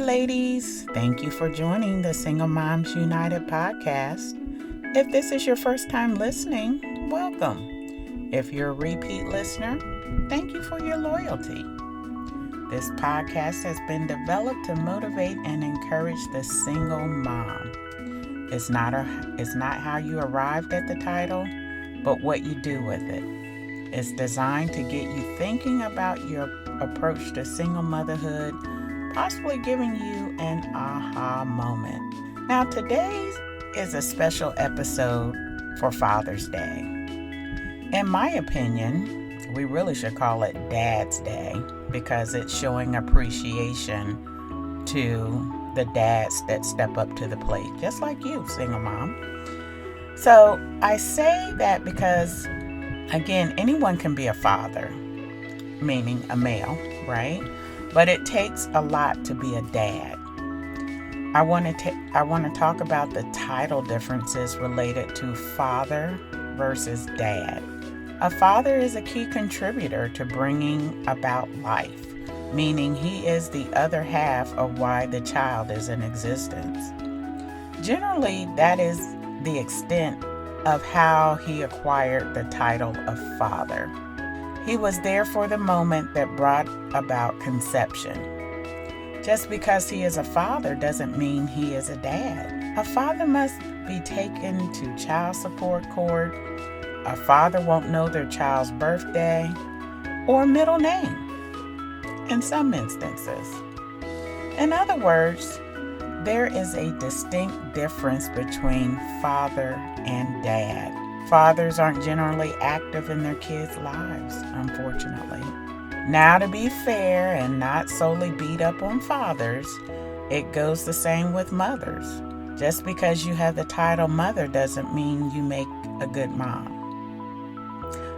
ladies. Thank you for joining the Single Moms United podcast. If this is your first time listening, welcome. If you're a repeat listener, thank you for your loyalty. This podcast has been developed to motivate and encourage the single mom. It's not how you arrived at the title, but what you do with it. It's designed to get you thinking about your approach to single motherhood, possibly giving you an aha moment. Now, today is a special episode for Father's Day. In my opinion, we really should call it Dad's Day because it's showing appreciation to the dads that step up to the plate, just like you, single mom. So I say that because, again, anyone can be a father, meaning a male, right? But it takes a lot to be a dad. I want to talk about the title differences related to father versus dad. A father is a key contributor to bringing about life, meaning he is the other half of why the child is in existence. Generally, that is the extent of how he acquired the title of father. He was there for the moment that brought about conception. Just because he is a father doesn't mean he is a dad. A father must be taken to child support court. A father won't know their child's birthday or middle name in some instances. In other words, there is a distinct difference between father and dad. Fathers aren't generally active in their kids' lives, unfortunately. Now, to be fair and not solely beat up on fathers, it goes the same with mothers. Just because you have the title mother doesn't mean you make a good mom.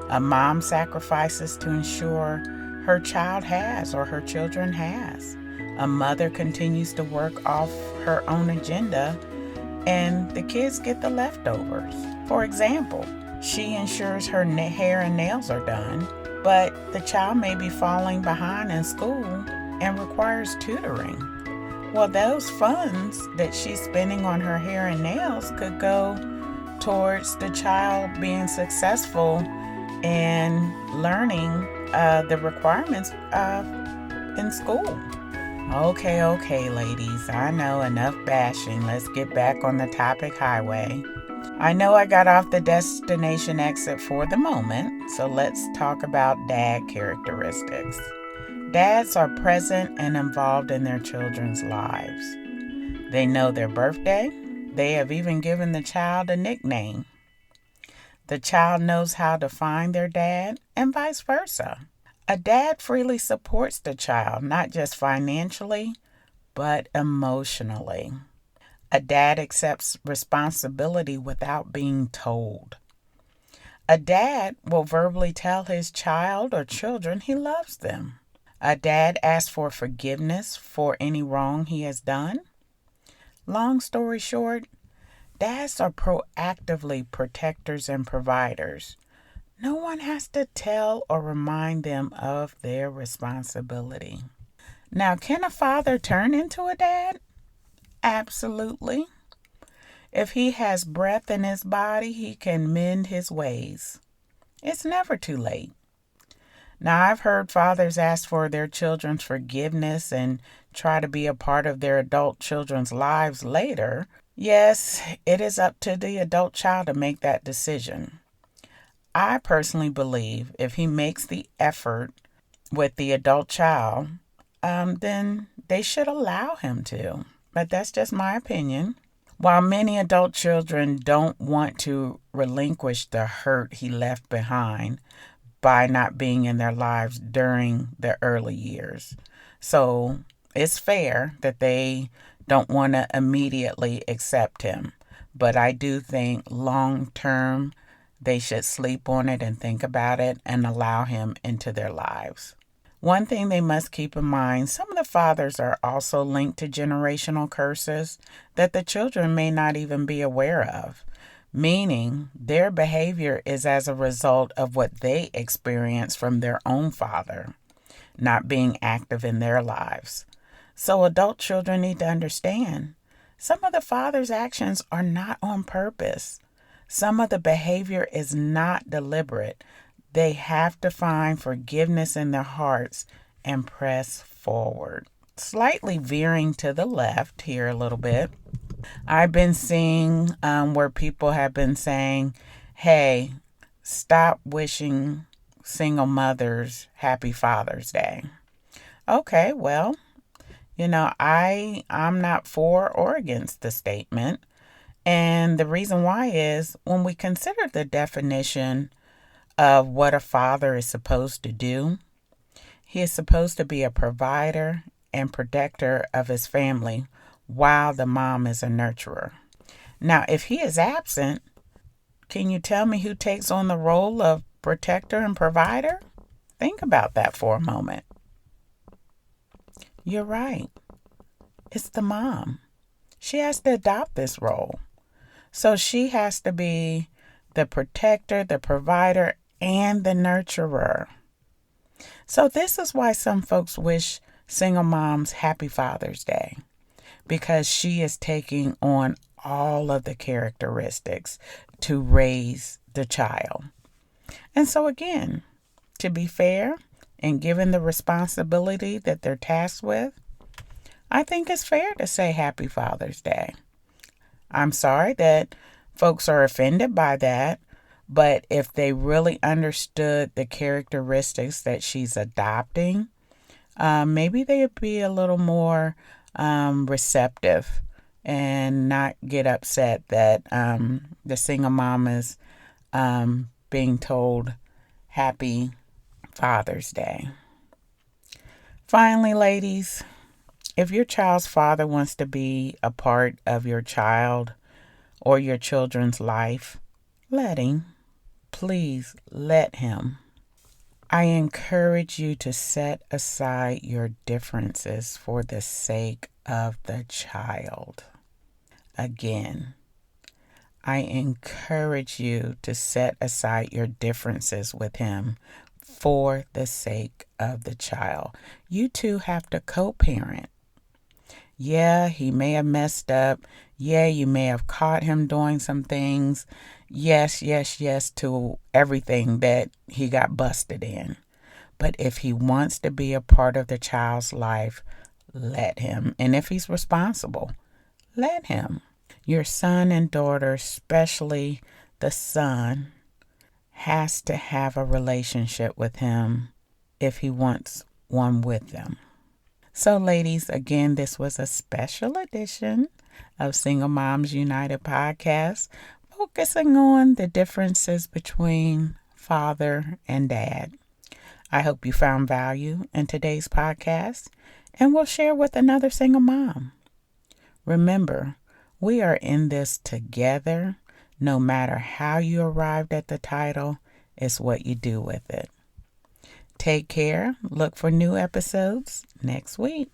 A mom sacrifices to ensure her child has or her children has. A mother continues to work off her own agenda and the kids get the leftovers. For example, she ensures her hair and nails are done, but the child may be falling behind in school and requires tutoring. Well, those funds that she's spending on her hair and nails could go towards the child being successful and learning the requirements in school. Okay, ladies, I know, enough bashing. Let's get back on the topic highway. I know I got off the destination exit for the moment, so let's talk about dad characteristics. Dads are present and involved in their children's lives. They know their birthday. They have even given the child a nickname. The child knows how to find their dad and vice versa. A dad freely supports the child, not just financially, but emotionally. A dad accepts responsibility without being told. A dad will verbally tell his child or children he loves them. A dad asks for forgiveness for any wrong he has done. Long story short, dads are proactively protectors and providers. No one has to tell or remind them of their responsibility. Now, can a father turn into a dad? Absolutely. If he has breath in his body, he can mend his ways. It's never too late. Now, I've heard fathers ask for their children's forgiveness and try to be a part of their adult children's lives later. Yes, it is up to the adult child to make that decision. I personally believe if he makes the effort with the adult child, then they should allow him to. But that's just my opinion. While many adult children don't want to relinquish the hurt he left behind by not being in their lives during the early years. So it's fair that they don't want to immediately accept him. But I do think long term, they should sleep on it and think about it and allow him into their lives. One thing they must keep in mind, some of the fathers are also linked to generational curses that the children may not even be aware of, meaning their behavior is as a result of what they experienced from their own father, not being active in their lives. So adult children need to understand some of the father's actions are not on purpose. Some of the behavior is not deliberate. They have to find forgiveness in their hearts and press forward. Slightly veering to the left here a little bit. I've been seeing where people have been saying, hey, stop wishing single mothers happy Father's Day. Okay, well, I'm not for or against the statement. And the reason why is when we consider the definition of what a father is supposed to do, he is supposed to be a provider and protector of his family while the mom is a nurturer. Now, if he is absent, can you tell me who takes on the role of protector and provider? Think about that for a moment. You're right. It's the mom. She has to adopt this role. So she has to be the protector, the provider, and the nurturer. So this is why some folks wish single moms happy Father's Day, because she is taking on all of the characteristics to raise the child. And so again, to be fair and given the responsibility that they're tasked with, I think it's fair to say happy Father's Day. I'm sorry that folks are offended by that, but if they really understood the characteristics that she's adopting, maybe they'd be a little more receptive and not get upset that the single mom is being told happy Father's Day. Finally, ladies, if your child's father wants to be a part of your child or your children's life, let him. Please let him. I encourage you to set aside your differences for the sake of the child. Again, I encourage you to set aside your differences with him for the sake of the child. You two have to co-parent. Yeah, he may have messed up. Yeah, you may have caught him doing some things. Yes to everything that he got busted in. But if he wants to be a part of the child's life, let him. And if he's responsible, let him. Your son and daughter, especially the son, has to have a relationship with him if he wants one with them. So, ladies, again, this was a special edition of Single Moms United podcast, focusing on the differences between father and dad. I hope you found value in today's podcast and will share with another single mom. Remember, we are in this together. No matter how you arrived at the title, it's what you do with it. Take care. Look for new episodes next week.